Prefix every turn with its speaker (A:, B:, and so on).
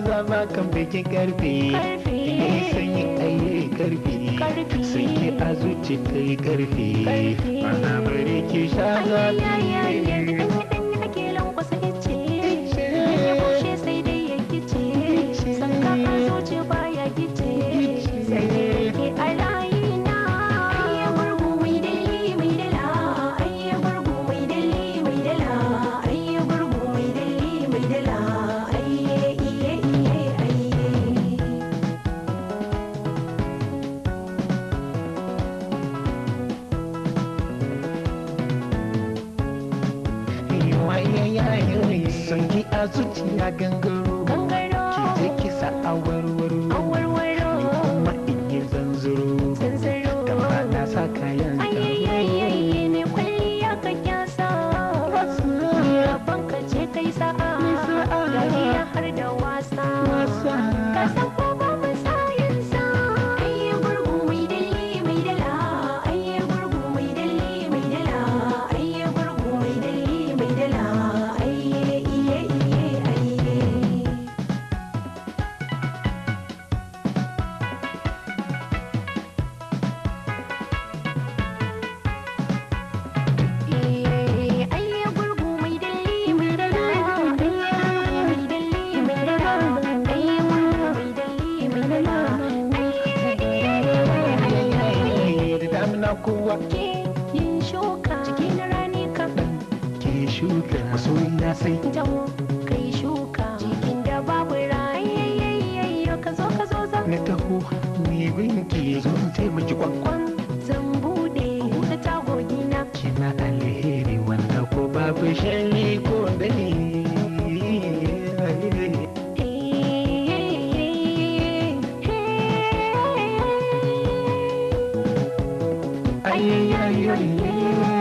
A: zama kan bikin karfe sanyi ayi karfe sun ki a zuci kai karfe mana bari ki sha zafi son ki a zuciya gangaro ki je ki sa a warwaro ni kuma in yi zanzaro da ba na sa kayan
B: ne kwalliya ka kyasa rabon ka ce kai sa'a dariya har da wasa ka san ko ba mu sayin sa ayye gurgu mai dalli mai dala ayye gurgu mai dalli mai dala ayye gurgu mai dalli mai dala ayye iye iye ayye
A: kowa
B: ke yin shuka cikin rani ka
A: ke shuka masoyiya sai
B: jawo kai shuka cikin da babu rayayayyayo ka zo zan
A: na taho ni binki zo in taimaki kwankwan
B: zan bude tagogi na
A: kina alheri wanda ko babu sharri ko dani ay, ay, ay, ay.